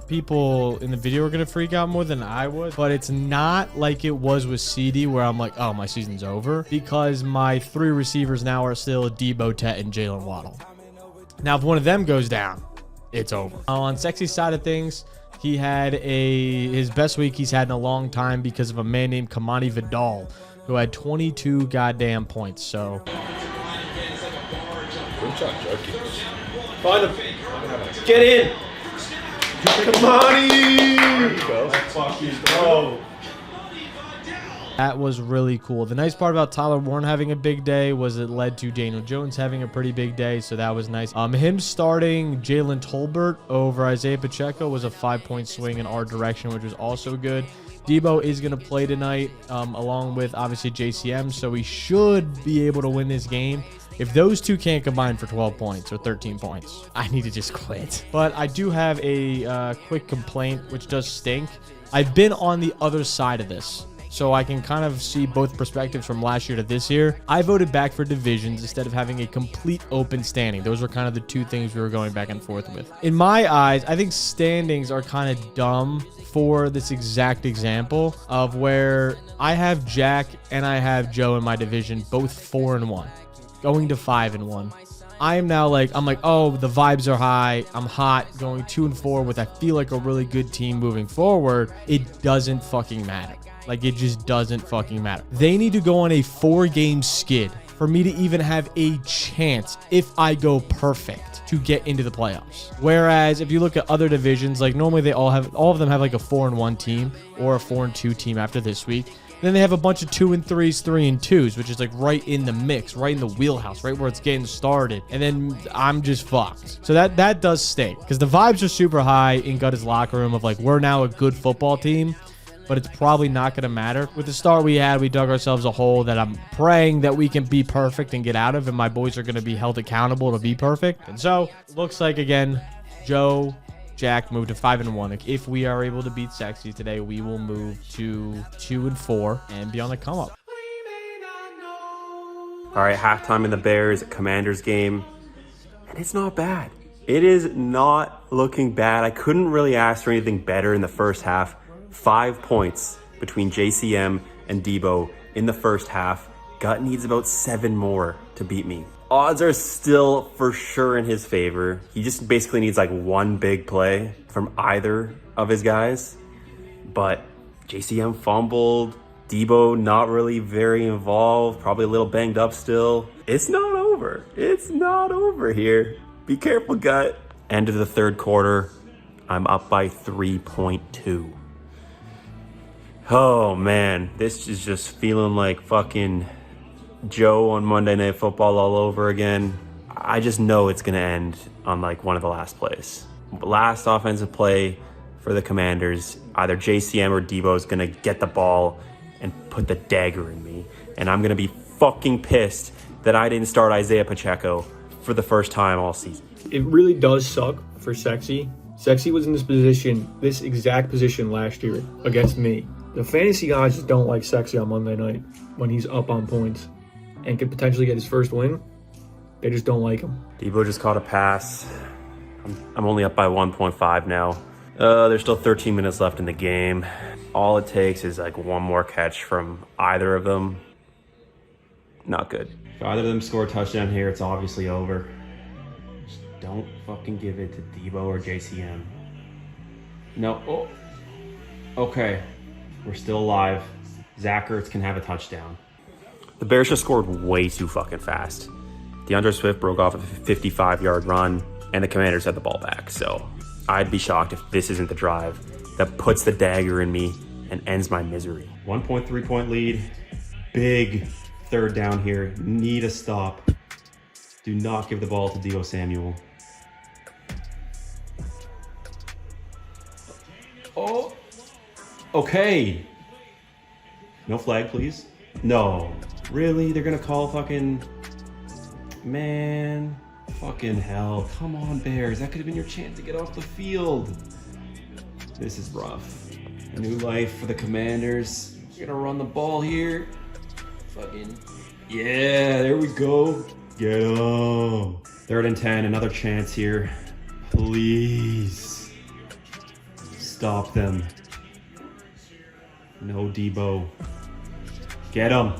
people in the video are going to freak out more than I was, but it's not like it was with CD where I'm like, oh, my season's over, because my 3 receivers now are still Debo, Tet, and Jalen Waddle. Now, if one of them goes down, it's over. On Sexy's side of things, he had his best week he's had in a long time because of a man named Kamani Vidal, who had 22 goddamn points. So Good shot, Jokey. Find him. Get in. Kamani. that was really cool. The nice part about Tyler Warren having a big day was it led to Daniel Jones having a pretty big day, so that was nice. Him starting Jalen Tolbert over Isaiah Pacheco was a 5-point swing in our direction, which was also good. Debo is going to play tonight, along with obviously JCM, so we should be able to win this game. If those two can't combine for 12 points or 13 points, I need to just quit. But I do have a quick complaint, which does stink. I've been on the other side of this, so I can kind of see both perspectives from last year to this year. I voted back for divisions instead of having a complete open standing. Those were kind of the two things we were going back and forth with. In my eyes, I think standings are kind of dumb for this exact example of where I have Jack and I have Joe in my division, both 4-1, going to 5-1. I am now I'm like, oh, the vibes are high. I'm hot, going 2-4 with I feel like a really good team moving forward. It doesn't fucking matter. It just doesn't fucking matter. They need to go on a 4-game skid for me to even have a chance, if I go perfect, to get into the playoffs. Whereas if you look at other divisions, normally they all of them have a 4-1 team or a 4-2 team after this week. Then they have a bunch of 2-3s, 3-2s, which is right in the mix, right in the wheelhouse, right where it's getting started. And then I'm just fucked. So that does stink, because the vibes are super high in Gut's locker room of we're now a good football team, but it's probably not going to matter. With the start we had, we dug ourselves a hole that I'm praying that we can be perfect and get out of, and my boys are going to be held accountable to be perfect. And so, looks like, again, Joe, Jack moved to 5-1. If we are able to beat Sexy today, we will move to 2-4 and be on the come up. All right, halftime in the Bears Commanders game, and it's not bad. It is not looking bad. I couldn't really ask for anything better in the first half. 5 points between JCM and Debo in the first half. Gut needs about 7 more to beat me. Odds are still for sure in his favor. He just basically needs one big play from either of his guys. But JCM fumbled. Debo not really very involved. Probably a little banged up still. It's not over. It's not over here. Be careful, Gut. End of the third quarter. I'm up by 3.2. Oh man, this is just feeling like fucking Joe on Monday Night Football all over again. I just know it's gonna end on one of the last plays. Last offensive play for the Commanders, either JCM or Debo is gonna get the ball and put the dagger in me. And I'm gonna be fucking pissed that I didn't start Isaiah Pacheco for the first time all season. It really does suck for Sexy. Sexy was in this exact position last year against me. The fantasy guys just don't like Sexy on Monday night when he's up on points and could potentially get his first win. They just don't like him. Debo just caught a pass. I'm only up by 1.5 now. There's still 13 minutes left in the game. All it takes is like one more catch from either of them. Not good. If either of them score a touchdown here, it's obviously over. Just don't fucking give it to Debo or JCM. No. Oh. Okay. We're still alive. Zach Ertz can have a touchdown. The Bears just scored way too fucking fast. DeAndre Swift broke off a 55-yard run, and the Commanders had the ball back. So I'd be shocked if this isn't the drive that puts the dagger in me and ends my misery. 1.3-point lead. Big third down here. Need a stop. Do not give the ball to Debo Samuel. Oh. Okay. No flag, please. No. Really? They're gonna call fucking... Man. Fucking hell. Come on, Bears. That could have been your chance to get off the field. This is rough. A new life for the Commanders. You're gonna run the ball here. Fucking... Yeah, there we go. Get him. 3rd and 10. Another chance here. Please. Stop them. No Debo. Get him.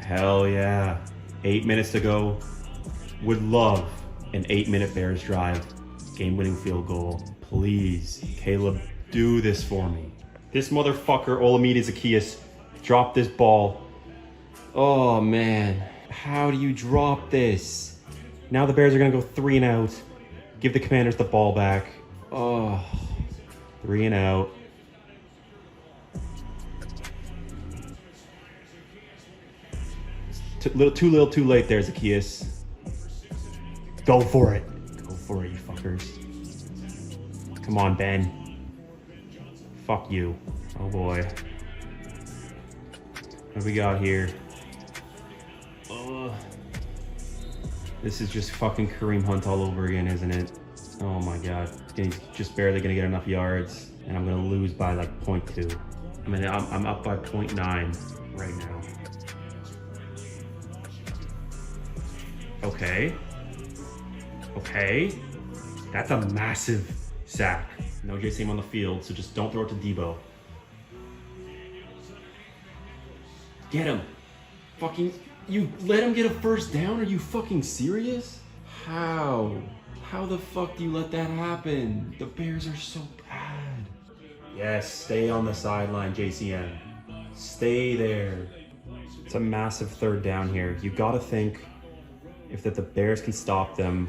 Hell yeah. 8 minutes to go. Would love an 8-minute Bears drive. Game-winning field goal. Please, Caleb, do this for me. This motherfucker, Olamide Zaccheaus, dropped this ball. Oh, man. How do you drop this? Now the Bears are going to go 3 and out. Give the Commanders the ball back. Oh, 3 and out. Too little, too late there, Zaccheaus. Go for it. Go for it, you fuckers. Come on, Ben. Fuck you. Oh, boy. What do we got here? This is just fucking Kareem Hunt all over again, isn't it? Oh, my God. He's just barely going to get enough yards, and I'm going to lose by, like, 0.2. I mean, I'm up by 0.9 right now. Okay. Okay. That's a massive sack. No JCM on the field, so just don't throw it to Debo. Get him. Fucking... You let him get a first down? Are you fucking serious? How? How the fuck do you let that happen? The Bears are so bad. Yes, stay on the sideline, JCM. Stay there. It's a massive 3rd down here. You gotta think... If the Bears can stop them,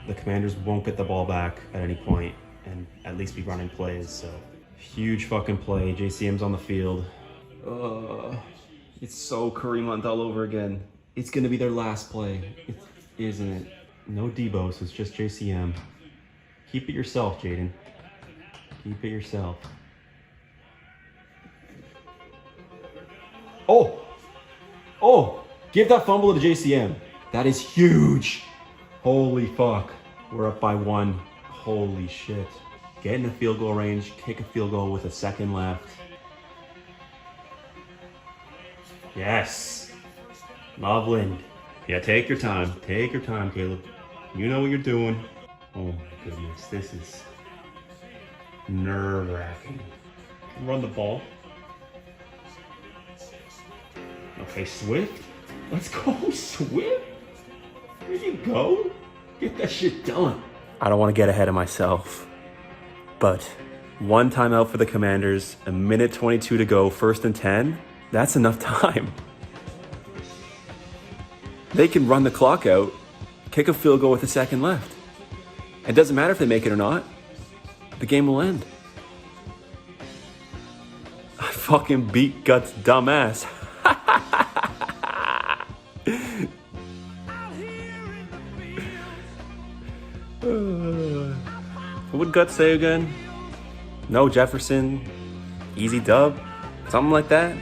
the Commanders won't get the ball back at any point and at least be running plays. So huge fucking play. JCM's on the field. It's so Kareem Hunt all over again. It's going to be their last play, isn't it? No Debo, so it's just JCM. Keep it yourself, Jaden. Keep it yourself. Oh! Oh! Give that fumble to JCM. That is huge. Holy fuck. We're up by 1. Holy shit. Get in the field goal range. Kick a field goal with a second left. Yes. Loveland. Yeah, take your time. Take your time, Caleb. You know what you're doing. Oh my goodness. This is nerve-wracking. Run the ball. Okay, Swift. Let's go, Swift. There you go. Get that shit done. I don't want to get ahead of myself, but 1 timeout for the Commanders, 1:22 to go, 1st and 10. That's enough time. They can run the clock out, kick a field goal with a second left. It doesn't matter if they make it or not. The game will end. I fucking beat Guts' dumbass. What would Guts say again? No Jefferson, easy dub, something like that?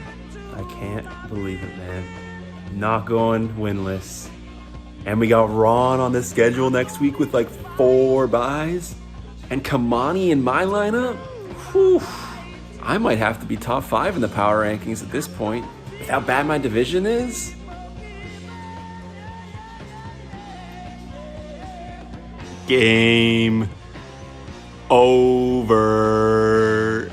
I can't believe it, man. Not going winless. And we got Ron on the schedule next week with like 4 buys. And Kamani in my lineup? Whew. I might have to be top 5 in the power rankings at this point. With how bad my division is? Game over.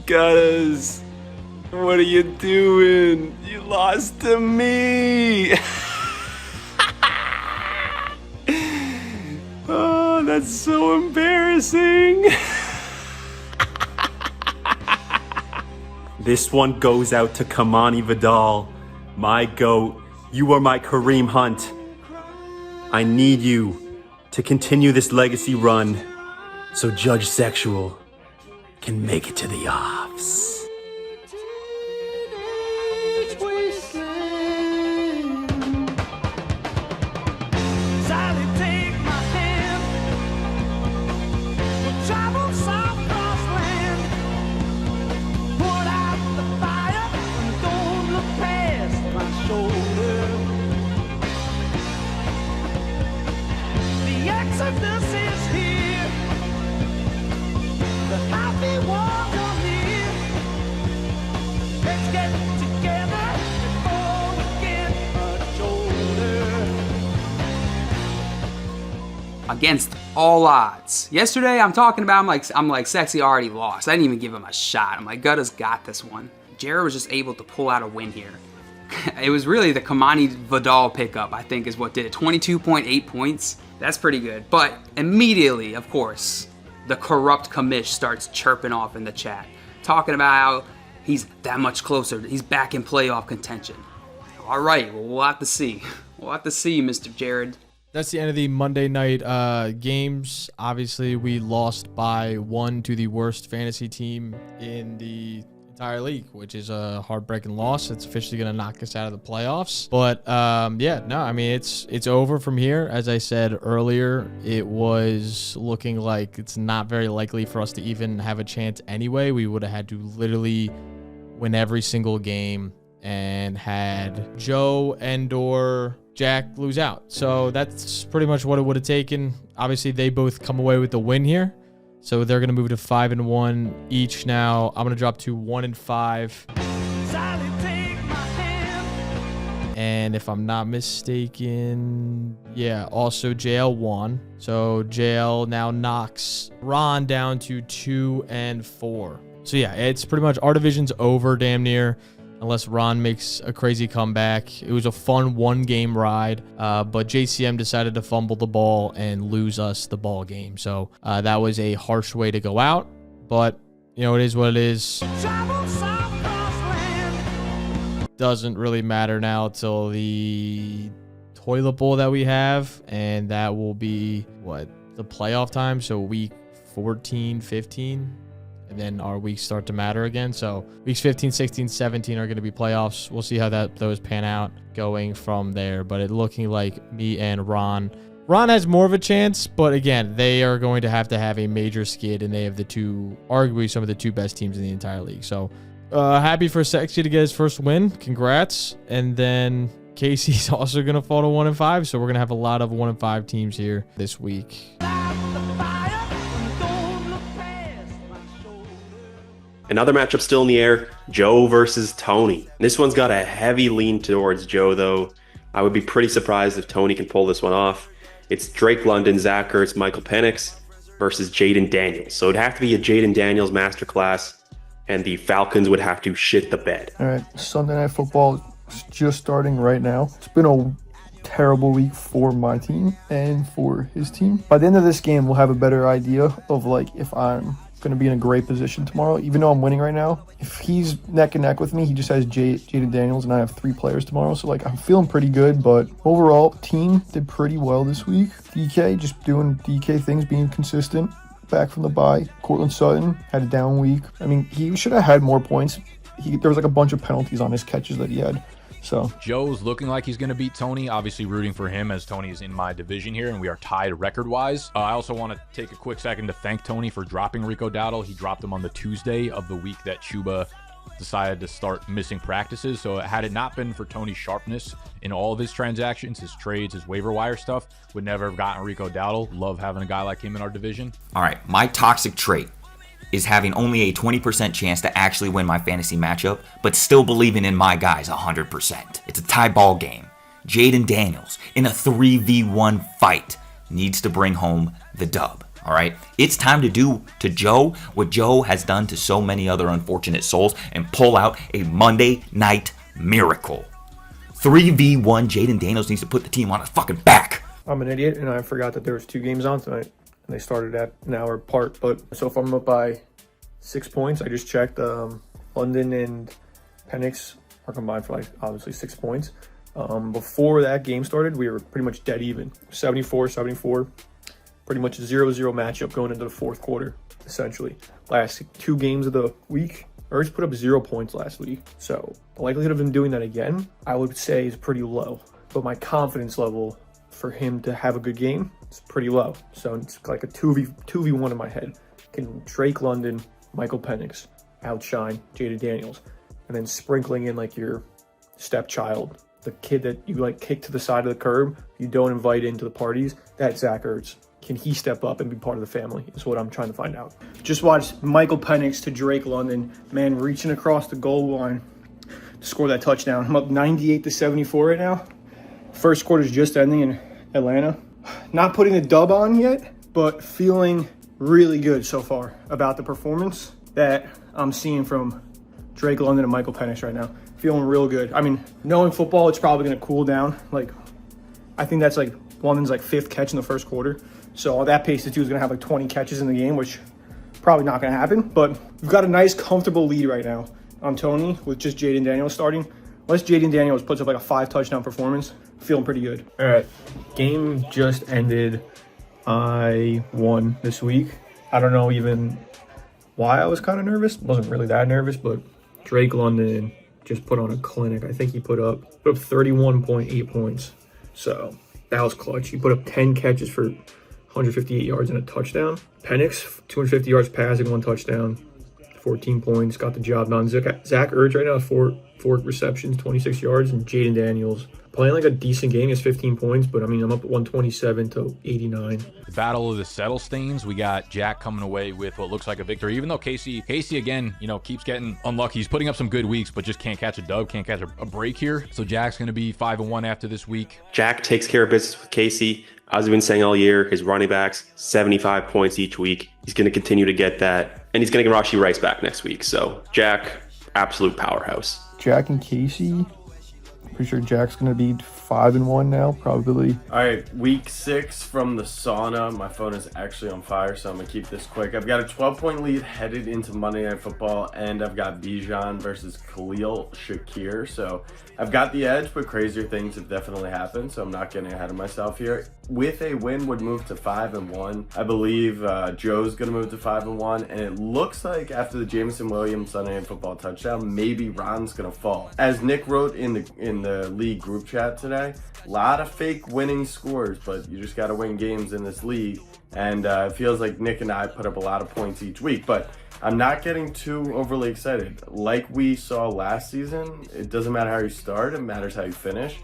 Gutters, what are you doing? You lost to me. Oh, that's so embarrassing. This one goes out to Kamani Vidal, my GOAT. You are my Kareem Hunt. I need you to continue this legacy run so Judge Sexual can make it to the offs. Against all odds. Yesterday, I'm talking about, I'm like, Sexy already lost. I didn't even give him a shot. I'm like, Gutta's got this one. Jared was just able to pull out a win here. It was really the Kamani Vidal pickup, I think, is what did it. 22.8 points. That's pretty good. But immediately, of course, the corrupt commish starts chirping off in the chat, talking about how he's that much closer. He's back in playoff contention. All right, well, we'll have to see. We'll have to see, Mr. Jared. That's the end of the Monday night games. Obviously, we lost by 1 to the worst fantasy team in the entire league, which is a heartbreaking loss. It's officially going to knock us out of the playoffs. But yeah, no, I mean, it's over from here. As I said earlier, it was looking like it's not very likely for us to even have a chance anyway. We would have had to literally win every single game and had Joe and/or Jack lose out. So that's pretty much what it would have taken. Obviously, they both come away with the win here. So they're going to move to 5-1 each now. I'm going to drop to 1-5. And if I'm not mistaken, yeah, also JL won. So JL now knocks Ron down to 2-4. So yeah, it's pretty much our division's over damn near, unless Ron makes a crazy comeback. It was a fun one-game ride, but JCM decided to fumble the ball and lose us the ball game. So that was a harsh way to go out, but you know, it is what it is. Doesn't really matter now till the toilet bowl that we have, and that will be, what, the playoff time? So week 14, 15. And then our weeks start to matter again. So weeks 15, 16, 17 are going to be playoffs. We'll see how those pan out going from there. But it looking like me and Ron has more of a chance. But again, they are going to have a major skid, and they have arguably some of the two best teams in the entire league. So happy for Sexy to get his first win. Congrats. And then Casey's also going to fall to 1-5. So we're going to have a lot of 1-5 teams here this week. Another matchup still in the air, Joe versus Tony. This one's got a heavy lean towards Joe, though. I would be pretty surprised if Tony can pull this one off. It's Drake London, Zach Ertz, Michael Penix versus Jaden Daniels. So it'd have to be a Jaden Daniels masterclass, and the Falcons would have to shit the bed. All right, Sunday Night Football is just starting right now. It's been a terrible week for my team and for his team. By the end of this game, we'll have a better idea of like if I'm going to be in a great position tomorrow. Even though I'm winning right now, if he's neck and neck with me, he just has Jaden Daniels, and I have 3 players tomorrow. So like I'm feeling pretty good, but overall team did pretty well this week. DK just doing DK things, being consistent, back from the bye. Cortland Sutton had a down week. I mean, he should have had more points. There was like a bunch of penalties on his catches that he had. So Joe's looking like he's going to beat Tony. Obviously rooting for him, as Tony is in my division here, and we are tied record-wise. I also want to take a quick second to thank Tony for dropping Rico Dowdle. He dropped him on the Tuesday of the week that Chuba decided to start missing practices. So had it not been for Tony's sharpness in all of his transactions, his trades, his waiver wire stuff, would never have gotten Rico Dowdle. Love having a guy like him in our division. All right, my toxic trait is having only a 20% chance to actually win my fantasy matchup, but still believing in my guys 100%. It's a tie ball game. Jaden Daniels, in a 3v1 fight, needs to bring home the dub. All right, it's time to do to Joe what Joe has done to so many other unfortunate souls and pull out a Monday night miracle. 3v1 Jaden Daniels needs to put the team on his fucking back. I'm an idiot, and I forgot that there was 2 games on tonight, and they started at an hour apart. But so far I'm up by 6 points. I just checked. London and Penix are combined for, like, obviously 6 points. Before that game started, we were pretty much dead even. 74-74. Pretty much a 0-0 matchup going into the fourth quarter, essentially. Last 2 games of the week, Ertz put up 0 points last week. So the likelihood of him doing that again, I would say, is pretty low. But my confidence level for him to have a good game is pretty low. So it's like a 2v1 in my head. Can Drake London, Michael Penix outshine Jaden Daniels? And then sprinkling in like your stepchild, the kid that you like kick to the side of the curb, you don't invite into the parties, that's Zach Ertz. Can he step up and be part of the family is what I'm trying to find out. Just watched Michael Penix to Drake London, man, reaching across the goal line to score that touchdown. I'm up 98-74 right now. First quarter's just ending in Atlanta. Not putting the dub on yet, but feeling really good so far about the performance that I'm seeing from Drake London and Michael Penix right now. Feeling real good. I mean, knowing football, it's probably going to cool down. Like, I think that's like London's like 5th catch in the first quarter. So at that pace, the dude's going to have like 20 catches in the game, which probably not going to happen. But we've got a nice, comfortable lead right now on Tony with just Jaden Daniels starting. Unless Jaden Daniels puts up like a 5-touchdown performance, feeling pretty good. All right, game just ended. I won this week. I don't know even why I was kind of nervous. Wasn't really that nervous, but Drake London just put on a clinic. I think he put up 31.8 points. So that was clutch. He put up 10 catches for 158 yards and a touchdown. Penix, 250 yards passing, 1 touchdown, 14 points, got the job done. Zach Ertz right now, 4 receptions, 26 yards, and Jaden Daniels playing like a decent game. He has 15 points, but I mean, I'm up at 127-89. The battle of the settle stains. We got Jack coming away with what looks like a victory, even though Casey again, keeps getting unlucky. He's putting up some good weeks, but just can't catch a dub, can't catch a break here. So Jack's going to be 5-1 after this week. Jack takes care of business with Casey. As we've been saying all year, his running backs, 75 points each week. He's going to continue to get that, and he's going to get Rashee Rice back next week. So Jack, absolute powerhouse. Jack and Casey, pretty sure Jack's going to be 5-1 now, probably. All right, week 6 from the sauna. My phone is actually on fire, so I'm going to keep this quick. I've got a 12-point lead headed into Monday Night Football, and I've got Bijan versus Khalil Shakir. So I've got the edge, but crazier things have definitely happened, so I'm not getting ahead of myself here. With a win, would move to 5-1. I believe Joe's going to move to 5-1, and it looks like after the Jameson Williams Sunday Night Football touchdown, maybe Ron's going to fall. As Nick wrote in the league group chat today, a lot of fake winning scores, but you just got to win games in this league, and it feels like Nick and I put up a lot of points each week, but I'm not getting too overly excited. Like we saw last season, it doesn't matter how you start, it matters how you finish.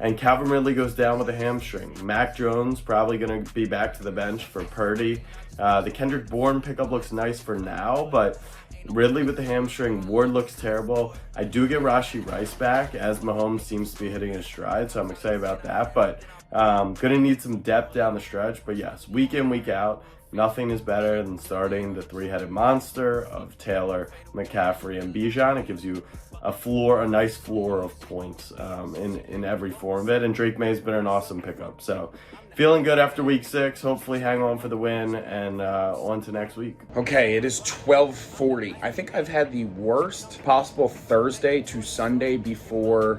And Calvin Ridley goes down with a hamstring. Mac Jones probably going to be back to the bench for Purdy. The Kendrick Bourne pickup looks nice for now, but Ridley with the hamstring, Ward looks terrible. I do get Rashee Rice back as Mahomes seems to be hitting his stride, so I'm excited about that. But going to need some depth down the stretch. But yes, week in, week out, nothing is better than starting the 3-headed monster of Taylor, McCaffrey, and Bijan. It gives you a nice floor of points in every form of it. And Drake May's been an awesome pickup. So feeling good after week 6. Hopefully hang on for the win and on to next week. Okay, it is 12:40. I think I've had the worst possible Thursday to Sunday before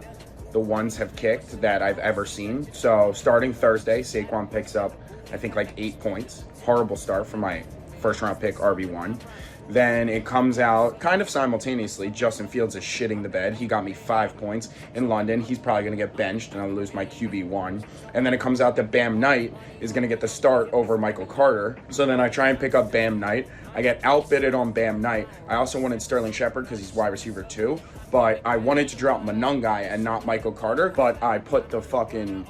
the ones have kicked that I've ever seen. So starting Thursday, Saquon picks up, I think, like 8 points. Horrible start for my first round pick, RB1. Then it comes out kind of simultaneously. Justin Fields is shitting the bed. He got me 5 points in London. He's probably going to get benched and I'll lose my QB1. And then it comes out that Bam Knight is going to get the start over Michael Carter. So then I try and pick up Bam Knight. I get outbidded on Bam Knight. I also wanted Sterling Shepard because he's wide receiver 2. But I wanted to drop Monungai and not Michael Carter. But I put the fucking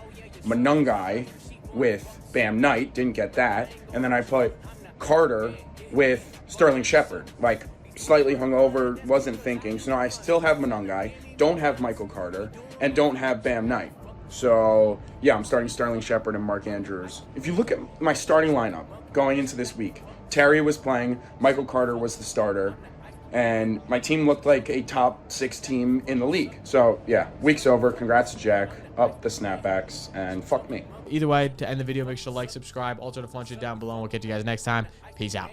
Monungai with Bam Knight. Didn't get that. And then I put Carter with Sterling Shepard, like slightly hungover, wasn't thinking. So now I still have Monungai, don't have Michael Carter, and don't have Bam Knight. So, yeah, I'm starting Sterling Shepard and Mark Andrews. If you look at my starting lineup going into this week, Terry was playing, Michael Carter was the starter, and my team looked like a top 6 team in the league. So, yeah, week's over. Congrats to Jack. Up the snapbacks, and fuck me. Either way, to end the video, make sure to like, subscribe, alter the fun shit down below, and we'll catch you guys next time. Peace out.